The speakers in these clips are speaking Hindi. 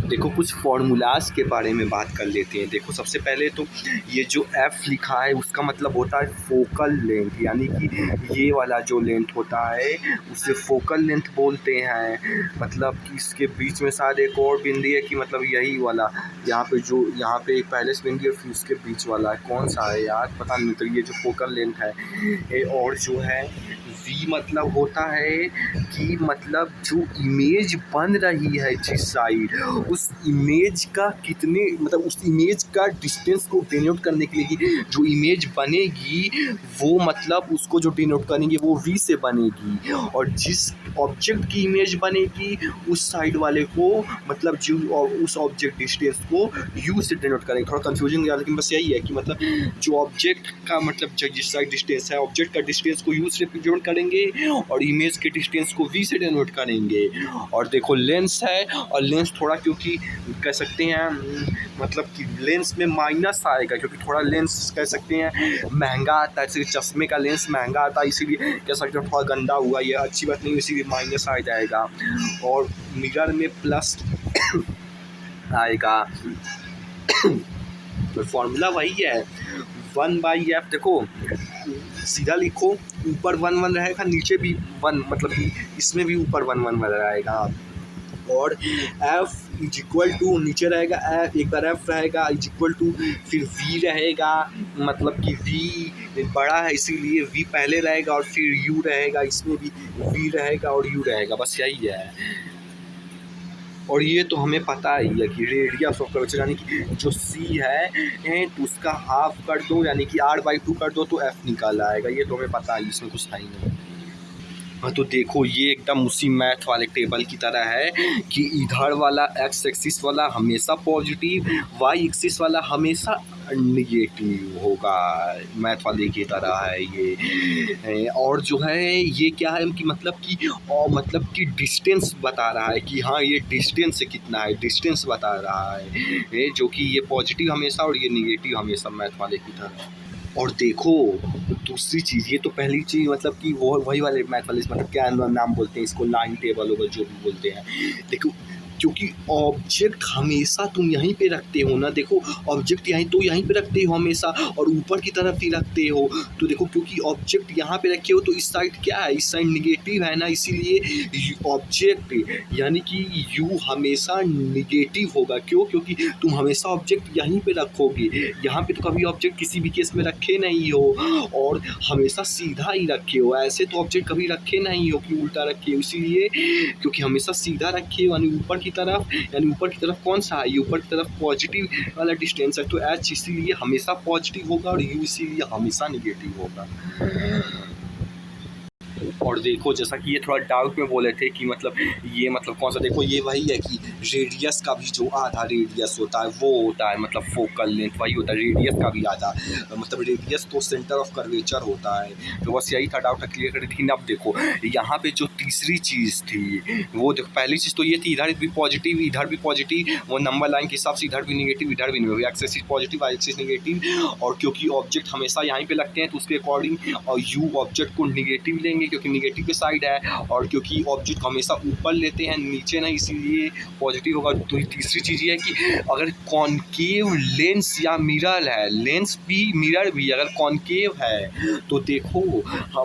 देखो कुछ फार्मूलाज़ के बारे में बात कर लेते हैं। देखो सबसे पहले तो ये जो एफ लिखा है उसका मतलब होता है फोकल लेंथ, यानी कि ये वाला जो लेंथ होता है उसे फोकल लेंथ बोलते हैं। मतलब कि इसके बीच में शायद एक और बिंदु है कि मतलब यही वाला यहाँ पे जो यहाँ पे एक पहले से बिंदु है फिर उसके बीच वाला कौन सा है यार पता नहीं। तो ये जो फोकल लेंथ है और जो है वी मतलब होता है कि मतलब जो इमेज बन रही है जिस साइड उस इमेज का कितने मतलब उस इमेज का डिस्टेंस को डिनोट करने के लिए कि जो इमेज बनेगी वो मतलब उसको जो डिनोट करेंगे वो वी से बनेगी, और जिस ऑब्जेक्ट की इमेज बनेगी उस साइड वाले को मतलब जो उस ऑब्जेक्ट डिस्टेंस को यू से डिनोट करेंगे। थोड़ा कंफ्यूजिंग है लेकिन बस यही है कि मतलब जो ऑब्जेक्ट का मतलब जिस साइड डिस्टेंस है ऑब्जेक्ट का डिस्टेंस को यू से डिनोट करेंगे और इमेज के डिस्टेंस को वी से डिनोट करेंगे। और देखो लेंस है और लेंस थोड़ा क्योंकि कह सकते हैं मतलब कि लेंस में माइनस आएगा क्योंकि थोड़ा लेंस कह सकते हैं महंगा आता है, जैसे चश्मे का लेंस महंगा आता है इसीलिए कह सकते हैं थोड़ा गंदा हुआ, ये अच्छी बात नहीं इसीलिए माइनस आ जाएगा। और मिरर में प्लस आएगा। तो फॉर्मूला वही है 1/f। देखो सीधा लिखो ऊपर 1 1 रहेगा नीचे भी 1 मतलब कि इसमें भी ऊपर 1 1 रहेगा। और f इज इक्वल टू नीचे रहेगा एक बार f रहेगा इज इक्वल टू फिर v रहेगा, मतलब कि v बड़ा है इसीलिए v पहले रहेगा और फिर u रहेगा, इसमें भी v रहेगा और u रहेगा, बस यही है। और ये तो हमें पता ही है कि रेडियस ऑफ कर्वेचर यानी कि जो c है तो उसका हाफ कर दो यानी कि r/2 कर दो तो f निकल आएगा, ये तो हमें पता है इसमें कुछ है ही नहीं। हाँ तो देखो ये एकदम उसी मैथ वाले टेबल की तरह है कि इधर वाला एक्स एक्सिस वाला हमेशा पॉजिटिव, वाई एक्सिस वाला हमेशा निगेटिव होगा, मैथ वाले की तरह है ये। और जो है ये क्या है कि मतलब कि डिस्टेंस बता रहा है कि हाँ ये डिस्टेंस से कितना है, डिस्टेंस बता रहा है जो कि ये पॉजिटिव हमेशा और ये निगेटिव हमेशा मैथ वाले की तरह। और देखो दूसरी चीज़, ये तो पहली चीज़ मतलब कि वो वही वाले मैथ वाले मतलब क्या नाम बोलते हैं इसको, लाइन टेबल होगा जो भी बोलते हैं। देखो क्योंकि ऑब्जेक्ट हमेशा तुम यहीं पे रखते हो ना, देखो ऑब्जेक्ट यहीं पे रखते हो हमेशा और ऊपर की तरफ ही रखते हो। तो देखो क्योंकि ऑब्जेक्ट यहाँ पे रखे हो तो इस साइड क्या है, इस साइड निगेटिव है ना, इसीलिए ऑब्जेक्ट यानी कि यू हमेशा निगेटिव होगा। क्यों? क्योंकि तुम हमेशा ऑब्जेक्ट यहीं पे रखोगे, यहाँ पे तो कभी ऑब्जेक्ट किसी भी केस में रखे नहीं हो और हमेशा सीधा ही रखे हो, ऐसे तो ऑब्जेक्ट कभी रखे नहीं हो कि उल्टा रखे हो, इसीलिए क्योंकि हमेशा सीधा रखे हो यानी ऊपर की तरफ कौन सा है, ऊपर की तरफ पॉजिटिव वाला डिस्टेंस है तो एच इसीलिए हमेशा पॉजिटिव होगा और यू इसीलिए हमेशा निगेटिव होगा। और देखो जैसा कि ये थोड़ा डाउट में बोले थे कि मतलब ये मतलब कौन सा, देखो ये वही है कि रेडियस का भी जो आधा रेडियस होता है वो होता है मतलब फोकल लेंथ, वही होता है रेडियस का भी आधा, मतलब रेडियस तो सेंटर ऑफ कर्वेचर होता है। तो बस यही था डाउट क्लियर कर थी। अब देखो यहाँ पे जो तीसरी चीज़ थी वो देखो, पहली चीज़ तो ये थी इधर भी पॉजिटिव इधर भी पॉजिटिव, वो नंबर लाइन के हिसाब से इधर भी निगेटिव इधर भी negative, axis positive Y axis negative. और क्योंकि ऑब्जेक्ट हमेशा यहाँ पे लगते हैं तो उसके अकॉर्डिंग और यू ऑब्जेक्ट को निगेटिव लेंगे क्योंकि निगेटिव के साइड है, और क्योंकि ऑब्जेक्ट हमेशा ऊपर लेते हैं नीचे नहीं इसीलिए पॉजिटिव होगा। तो तीसरी चीज़ ये है कि अगर कॉनकेव लेंस या मिरर है, लेंस भी मिरर भी अगर कॉनकेव है तो देखो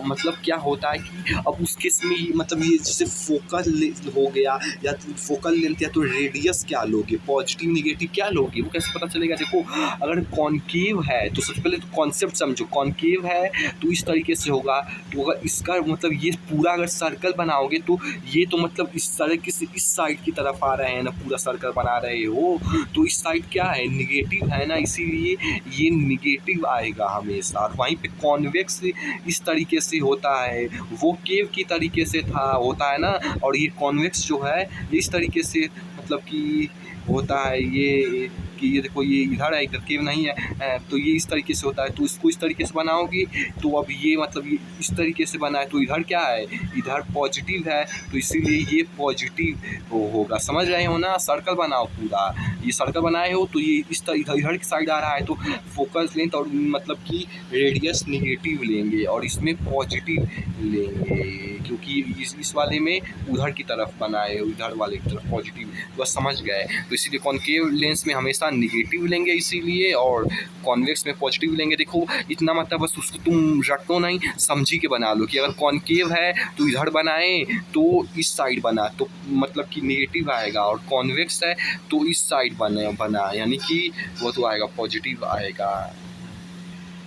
मतलब क्या होता है कि अब उस केस में मतलब ये जैसे फोकल हो गया या फोकल लेंथ या तो रेडियस क्या लोगे, पॉजिटिव निगेटिव क्या लोगे, वो कैसे पता चलेगा। देखो अगर कॉनकेव है तो सबसे पहले तो कॉन्सेप्ट समझो, कॉनकेव है तो इस तरीके से होगा। तो अगर इसका मतलब ये पूरा अगर सर्कल बनाओगे तो ये तो मतलब इस तरीके से इस साइड की तरफ आ रहे हैं ना, पूरा सर्कल बना रहे हो तो इस साइड क्या है निगेटिव है ना, इसीलिए ये निगेटिव आएगा हमेशा। और वहीं पे कॉन्वेक्स इस तरीके से होता है, वो केव की तरीके से होता है ना, और ये कॉन्वेक्स जो है इस तरीके से मतलब कि होता है ये कि ये देखो ये इधर है इधर केव नहीं है तो ये इस तरीके से होता है। तो इसको इस तरीके से बनाओगे तो अब ये मतलब ये इस तरीके से बना है तो इधर क्या है, इधर पॉजिटिव है तो इसीलिए ये पॉजिटिव होगा। समझ रहे हो ना, सर्कल बनाओ पूरा, ये सर्कल बनाए हो तो ये इस तरह इधर की साइड आ रहा है तो फोकस लेंथ और मतलब कि रेडियस निगेटिव लेंगे और इसमें पॉजिटिव लेंगे क्योंकि इस वाले में उधर की तरफ बनाए उधर वाले की तरफ पॉजिटिव, बस समझ गए। तो इसीलिए कॉनकेव लेंस में हमेशा निगेटिव लेंगे इसीलिए, और कॉन्वेक्स में पॉजिटिव लेंगे। देखो इतना मतलब बस उसको तुम रटो नहीं, समझी के बना लो कि अगर कॉनकेव है तो इधर बनाए तो इस साइड बना तो मतलब कि नेगेटिव आएगा, और कॉन्वेक्स है तो इस साइड बना यानी कि वो तो आएगा पॉजिटिव आएगा।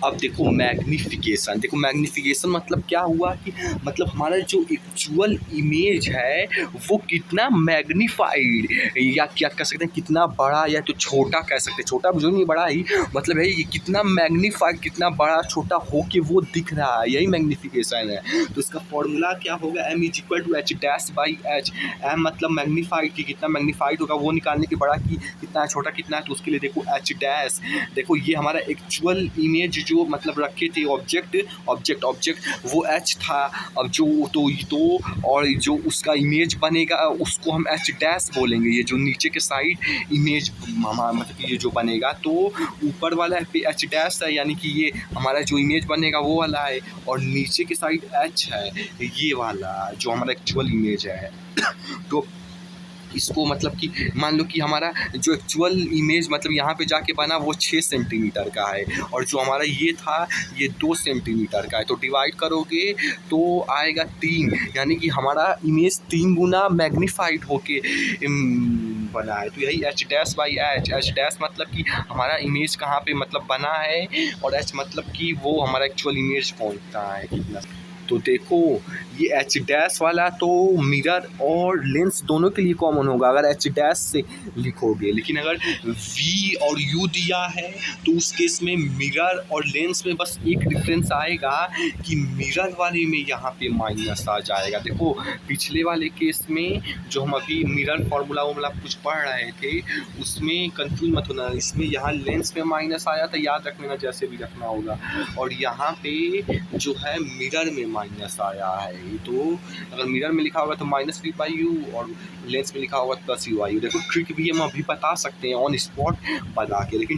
अब देखो मैग्निफिकेशन, देखो मैग्निफिकेशन मतलब क्या हुआ कि मतलब हमारा जो एक्चुअल इमेज है वो कितना मैग्नीफाइड या क्या कह सकते हैं, कितना बड़ा या तो छोटा कह सकते हैं, छोटा मुझे नहीं बड़ा ही मतलब है ये कितना मैग्नीफाइड, कितना बड़ा छोटा हो के वो दिख रहा है, यही मैग्निफिकेशन है। तो इसका फॉर्मूला क्या होगा, m is equal to H dash by H. m मतलब मैग्नीफाइड की कितना मैग्नीफाइड होगा वो निकालने के, बड़ा की कितना है छोटा कितना है, तो उसके लिए देखो एच डैश। देखो ये हमारा एक्चुअल इमेज जो मतलब रखे थे ऑब्जेक्ट वो एच था। अब जो तो और जो उसका इमेज बनेगा उसको हम एच डैश बोलेंगे। ये जो नीचे के साइड इमेज मतलब ये जो बनेगा तो ऊपर वाला पे एच डैश है यानी कि ये हमारा जो इमेज बनेगा वो वाला है, और नीचे के साइड एच है ये वाला जो हमारा एक्चुअल इमेज है। तो इसको मतलब कि मान लो कि हमारा जो एक्चुअल इमेज मतलब यहाँ पे जाके बना वो 6 सेंटीमीटर का है, और जो हमारा ये था ये 2 सेंटीमीटर का है, तो डिवाइड करोगे तो आएगा 3, यानी कि हमारा इमेज 3 गुना मैग्नीफाइड होके बना है। तो यही H dash by H, H dash मतलब कि हमारा इमेज कहाँ पे मतलब बना है, और एच मतलब कि वो हमारा एक्चुअल इमेज पहुँचता है कितना। तो देखो ये एच डैश वाला तो मिरर और लेंस दोनों के लिए कॉमन होगा अगर एच डैश से लिखोगे, लेकिन अगर वी और यू दिया है तो उस केस में मिरर और लेंस में बस एक डिफरेंस आएगा कि मिरर वाले में यहाँ पे माइनस आ जाएगा। देखो पिछले वाले केस में जो हम अभी मिरर फार्मूला वार्मूला कुछ पढ़ रहे थे उसमें कंफ्यूज मत होना, इसमें यहाँ लेंस में माइनस आया था, याद रख लेना जैसे भी रखना होगा, और यहाँ पे जो है मिरर में माइनस आया है। तो अगर मिरर में लिखा होगा तो माइनस वी बाई यू और लेंस में लिखा होगा प्लस यू बाई यू। देखो ट्रिक भी हम अभी बता सकते हैं ऑन स्पॉट बता के, लेकिन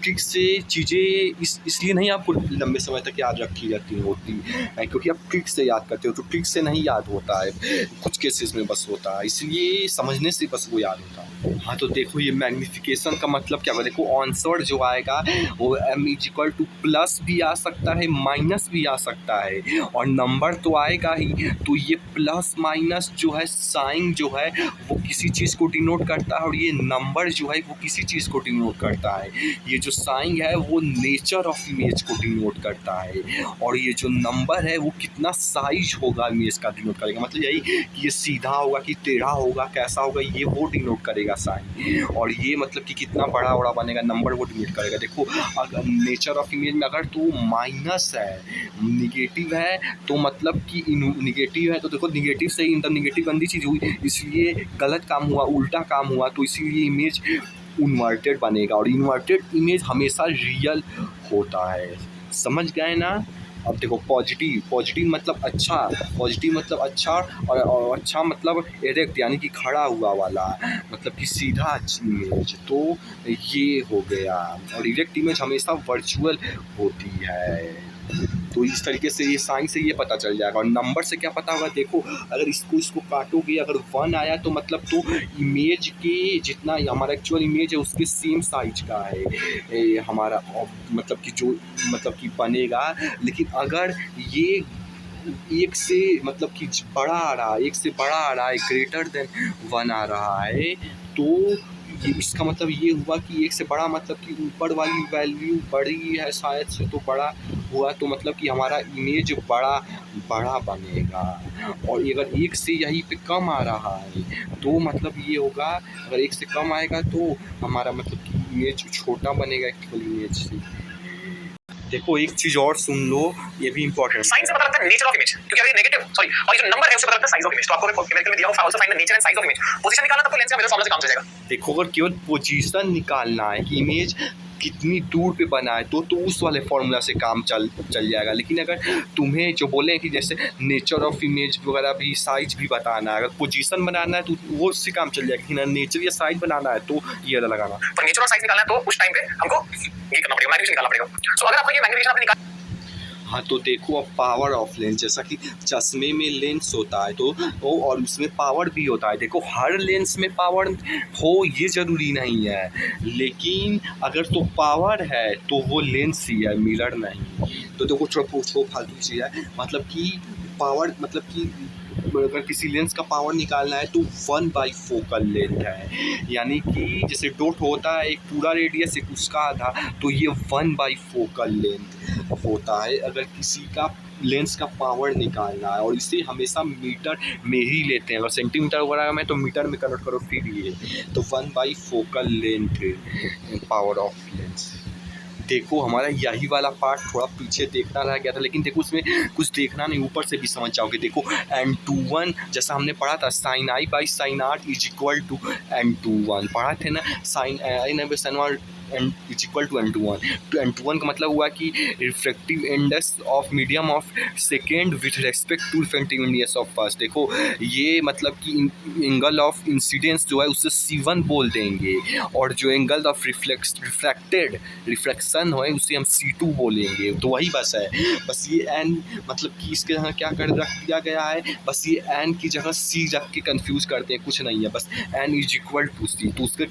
ट्रिक से चीज़ें इसलिए नहीं आपको लंबे समय तक याद रखी जाती होती है क्योंकि आप ट्रिक से याद करते हो, तो ट्रिक से नहीं याद होता है, कुछ केसेस में बस होता है, इसलिए समझने से बस वो याद होता है। हाँ तो देखो ये मैग्निफिकेशन का मतलब क्या होगा, देखो आंसर जो आएगा वो m is equal two plus भी आ सकता है माइनस भी आ सकता है, और नंबर तो आएगा ही। तो ये प्लस माइनस जो है साइन जो है वो किसी चीज़ को डिनोट करता है, और ये नंबर जो है वो किसी चीज़ को डिनोट करता है। ये जो साइन है वो नेचर ऑफ इमेज को डिनोट करता है, और ये जो नंबर है वो कितना साइज होगा इमेज का डिनोट करेगा, मतलब यही कि ये सीधा होगा कि टेढ़ा होगा कैसा होगा ये वो डिनोट करेगा साइन, और ये मतलब कि कितना बड़ा बड़ा बनेगा नंबर वो डिनोट करेगा। देखो अगर नेचर ऑफ इमेज में अगर तो माइनस है निगेटिव है तो मतलब कि निगेटिव है तो देखो निगेटिव से ही इंटर निगेटिव गंदी चीज़ हुई, इसलिए गलत काम हुआ, उल्टा काम हुआ, तो इसीलिए इमेज इन्वर्टेड बनेगा, और इन्वर्टेड इमेज हमेशा रियल होता है। समझ गए ना। अब देखो पॉजिटिव मतलब अच्छा, पॉजिटिव मतलब अच्छा, और अच्छा मतलब एरेक्ट यानी कि खड़ा हुआ वाला, मतलब कि सीधा इमेज, तो ये हो गया। और इरेक्ट इमेज हमेशा वर्चुअल होती है। तो इस तरीके से ये साइन से ये पता चल जाएगा। और नंबर से क्या पता होगा, देखो अगर इसको काटोगे अगर 1 आया तो मतलब तो इमेज के जितना हमारा एक्चुअल इमेज है उसके सेम साइज का है हमारा मतलब कि जो मतलब कि बनेगा। लेकिन अगर ये एक से मतलब कि बड़ा आ रहा है, एक से बड़ा आ रहा है, ग्रेटर देन 1 आ रहा है, तो ये इसका मतलब ये हुआ कि एक से बड़ा मतलब कि ऊपर वाली वैल्यू बड़ी है शायद से, तो बड़ा हुआ तो मतलब कि हमारा इमेज बड़ा बनेगा। और अगर एक से यहीं पे कम आ रहा है तो मतलब ये होगा, अगर एक से कम आएगा तो हमारा मतलब कि इमेज छोटा बनेगा एक्चुअल इमेज से। देखो एक चीज और सुन लो, ये भी इंपॉर्टेंट साइन से पता लगता है नेचर ऑफ इमेज, क्योंकि अगर नेगेटिव सॉरी और ये जो नंबर है उससे पता लगता है साइज ऑफ इमेज। तो आपको न्यूमेरिकल में दिया हुआ also find the nature and size of image. Position निकालना तो लेंस का मिरर फार्मूला से काम चल जाएगा। देखो अगर केवल पोजीशन निकालना है कि इमेज कितनी दूर पे बना है तो उस वाले फार्मूला से काम चल जाएगा। लेकिन अगर तुम्हें जो बोले हैं कि जैसे नेचर ऑफ इमेज वगैरह भी साइज भी बताना है, अगर पोजीशन बनाना है तो वो उससे काम चल जाएगा, लेकिन नेचर या साइज बनाना है तो ये वाला लगाना। पर नेचर और साइज निकालना है तो उस टाइम पे हमको ये करना पड़ेगा, मैग्नीफिकेशन निकालना पड़ेगा। सो अगर आपको ये मैग्नीफिकेशन आपने निकाल हाँ, तो देखो अब पावर ऑफ लेंस, जैसा कि चश्मे में लेंस होता है तो और उसमें पावर भी होता है। देखो हर लेंस में पावर हो ये ज़रूरी नहीं है, लेकिन अगर तो पावर है तो वो लेंस ही है, मिरर नहीं। तो देखो थोड़ा फालतू चीज़ है, मतलब कि पावर मतलब कि अगर किसी लेंस का पावर निकालना है तो 1/4 फोकल लेंथ है, यानी कि जैसे डॉट होता है एक पूरा रेडियस एक उसका आधा, तो ये 1/4 फोकल लेंथ होता है अगर किसी का लेंस का पावर निकालना है। और इसे हमेशा मीटर में ही लेते हैं, अगर सेंटीमीटर वगैरह में तो मीटर में कन्वर्ट करो फिर ये, तो 1/4 focal length power of lens. देखो हमारा यही वाला पार्ट थोड़ा पीछे देखना रह गया था, लेकिन देखो उसमें कुछ देखना नहीं, ऊपर से भी समझ जाओगे। देखो N21 जैसा हमने पढ़ा था, sine I by sine R is equal to N21 पढ़ा थे ना, sine I by sine R N is equal to N21। तो N21 का मतलब हुआ कि refractive index of medium of second with respect to refractive index of first. देखो ये मतलब कि एंगल ऑफ इंसिडेंस जो है उससे C1 बोल देंगे, और जो एंगल ऑफ रिफ्लेक्शन है उसे हम C2 बोलेंगे। तो वही बस है, बस ये n मतलब कि इसके जगह क्या कर रख दिया गया है, बस ये n की जगह C रख के कंफ्यूज करते हैं, कुछ नहीं है, बस n is equal to C। तो उसके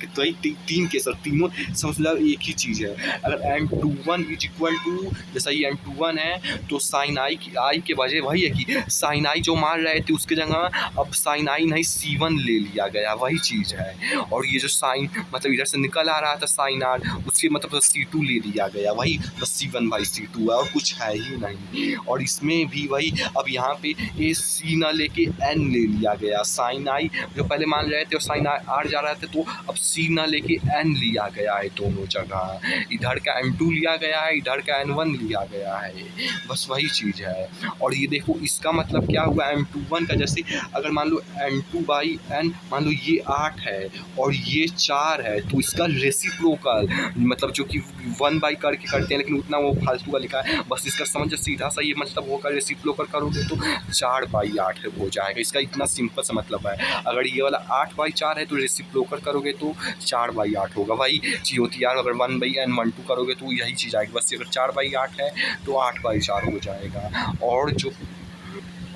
तीन केस तीनों समझ लो एक ही चीज़ है। अगर N21 इज इक्वल टू, जैसा ये N21 है तो साइन आई के वजह वही है कि साइन आई जो मान रहे थे उसके जगह अब साइन आई नहीं C1 ले लिया गया, वही चीज़ है। और ये जो साइन मतलब इधर से निकल आ रहा था साइन आर, उसके मतलब C2 ले लिया गया, वही बस C1/C2 है और कुछ है ही नहीं। और इसमें भी वही, अब यहाँ पे ए C ना लेके N ले लिया गया, साइन आई जो पहले मान रहे थे और साइन आर जा रहे थे, तो अब C ना लेके N लिया गया है दोनों जगह, इधर का N2 लिया गया है, इधर का N1 लिया गया है, बस वही चीज़ है। और ये देखो इसका मतलब क्या हुआ, M21 का जैसे अगर मान लो N2/N मान लो ये 8 है और ये 4 है, तो इसका रेसिप्रोकल मतलब जो कि 1/, करके करते हैं लेकिन उतना वो फालतू का लिखा है, बस इसका समझ सीधा सा ये मतलब होगा, रेसिप्रोकल करोगे तो 4/8 हो जाएगा, इसका इतना सिंपल सा मतलब है। अगर ये वाला 8/4 है तो रेसिप्रोकल करोगे तो 4/8 होगा, वही चीज़ होती है यार। अगर 1/N12 करोगे तो यही चीज़ आएगी, बस अगर 4/8 है तो 8/4 हो जाएगा।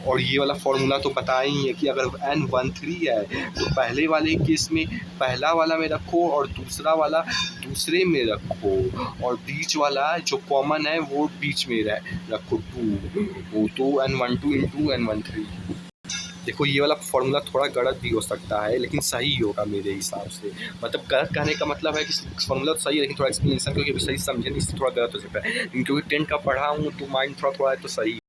और ये वाला फॉर्मूला तो बताया ही है कि अगर N13 है तो पहले वाले केस में पहला वाला में रखो और दूसरा वाला दूसरे में रखो, और बीच वाला जो कॉमन है वो बीच में रखो 2, तो N12 इंटू N13। देखो ये वाला फॉर्मूला थोड़ा गलत भी हो सकता है लेकिन सही होगा मेरे हिसाब से, मतलब गलत कहने का मतलब है कि फॉर्मूला तो सही है लेकिन थोड़ा एक्सप्लेनेशन क्योंकि सही समझे नहीं, इससे थोड़ा गलत हो सकता है, लेकिन क्योंकि 10 का पढ़ा हूँ तो माइंड थोड़ा है तो सही